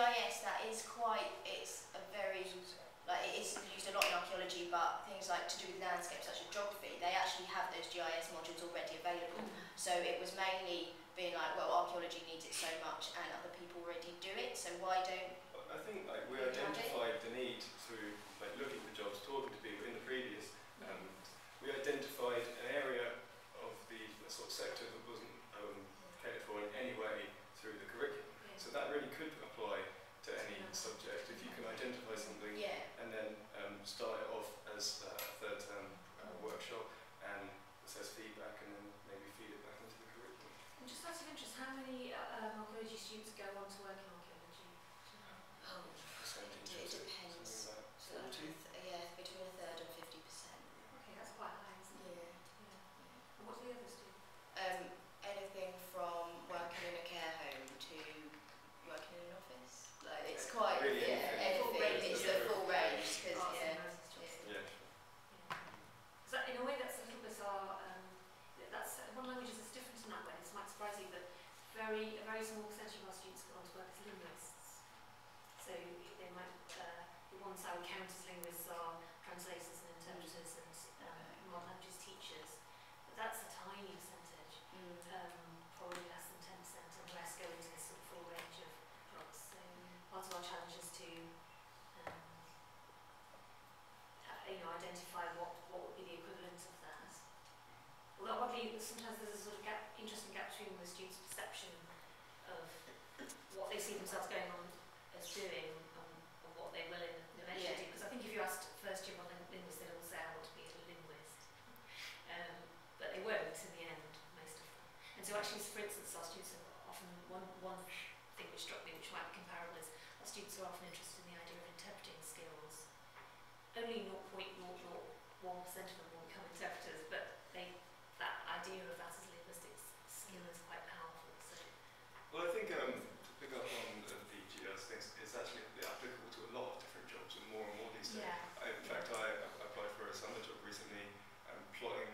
GIS, that is quite, it's a very, like it is used a lot in archaeology, but things like to do with landscape such as geography, they actually have those GIS modules already available. So it was mainly being like, well, archaeology needs it so much and other people already do it, so why don't I think like we identified the need through like looking for jobs, talking to people in the previous. We identified an area of the sort of sector that wasn't catered for in any way through the curriculum. So that really could apply to any subject. If you can identify something and then start it off as a third term workshop and assess feedback and then maybe feed it back into the curriculum. And just out of interest, how many archaeology students go on to work in archaeology? It depends. So 40? Yeah, between a third and 50%. Okay, that's quite high, isn't it? Yeah. And what do the others do? Anything from working in a care home to working in an office. Like it's quite really anything. It's the full range because So in a way that's a little bizarre. That's one language that's different in that way. This might surprise you, but a very small percentage of our students go on to work as linguists. So they might the ones I would count as linguists are translators and interpreters and modern languages teachers. But that's a tiny percentage. Probably less than 10%, and less go into this sort of full range of jobs. So part of our challenge is to identify what would be the equivalent of that. Although oddly, sometimes there's a sort of interesting gap between the students' perception of what they see themselves going on as doing and what they will eventually do. Because I think if you asked first year linguists, they'd all say I want to be a linguist. But they won't in the end, most of them. And so actually, for instance, our students are often, one thing which struck me, which might be comparable, is our students are often interested in the idea of interpreting skills. Only 0.001% of them will become interpreters, but that idea of that as a linguistic skill is quite powerful. So. Well, I think to pick up on the GIS things, it's actually applicable to a lot of different jobs and more these days. In fact, I applied for a summer job recently, plotting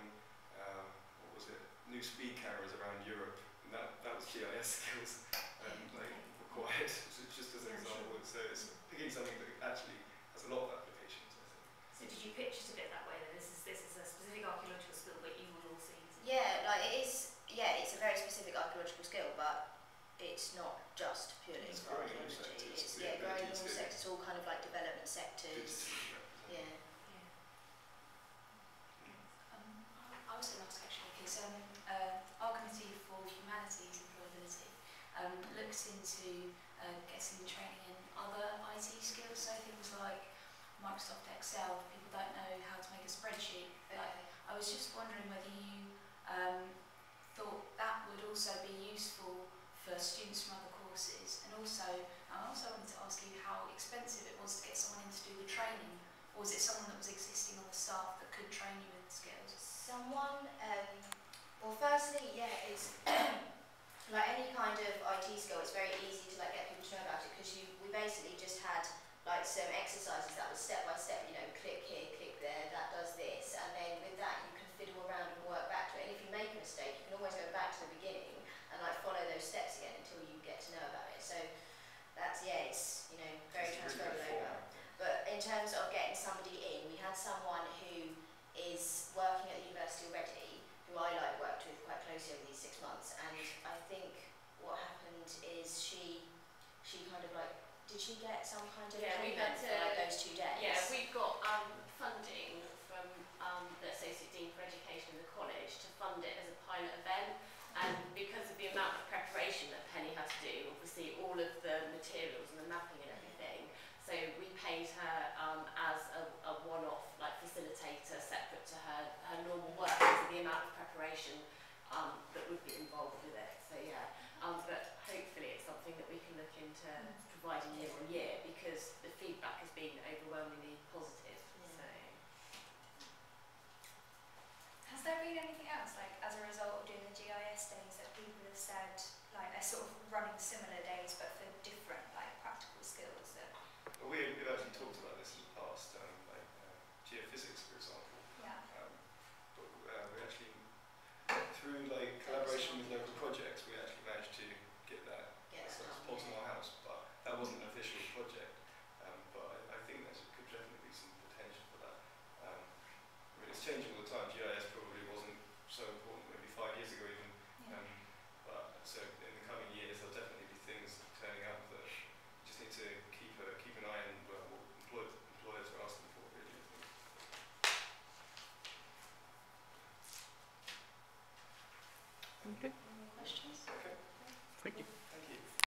new speed cameras around Europe, and that was GIS skills required. So just as an example, so it's picking something that actually has a lot of applications. I think. So did you pitch it a bit that way? That this is a specific archaeological skill, but you will also use it. Yeah, like it is. Yeah, it's a very specific archaeological skill, but it's not just purely for archaeology. It's growing in all sectors, all kind of like development sectors. Yeah. I was going to ask actually because our Committee for Humanities Employability looks into getting training in other IT skills, so things like Microsoft Excel. People don't know how to make a spreadsheet. I was just wondering whether you thought that would also be useful for students from other courses, and I also wanted to ask you how expensive it was to get someone in to do the training, or was it someone that was existing on the staff that could train you with skills? Someone, well firstly, it's like any kind of IT skill, it's very easy to like get people to know about it because we basically just had like some exercises that was step by step, click here, click there, that does this, and then with that you can fiddle around and work back to it, and if you make a mistake you can always go back to the beginning and like follow those steps again until you get to know about it. So that's, it's very transferable over. But in terms of getting somebody in, we had someone who is working at the university already, who I worked with quite closely over these 6 months, and I think what happened is she kind of did she get some kind of payment for those 2 days? Yeah, we've got funding from the Associate Dean for Education in the college to fund it as a pilot event, and because of the amount of preparation that Penny had to do, obviously all of the materials and the mapping and everything, so we paid her as a one-off facilitator separate to her normal work because of the amount of preparation that would be involved with it. So but hopefully it's something that we can look into providing year on year because the feedback has been overwhelmingly positive. So. Has there been anything else as a result of doing the GIS days that people have said they're sort of running similarly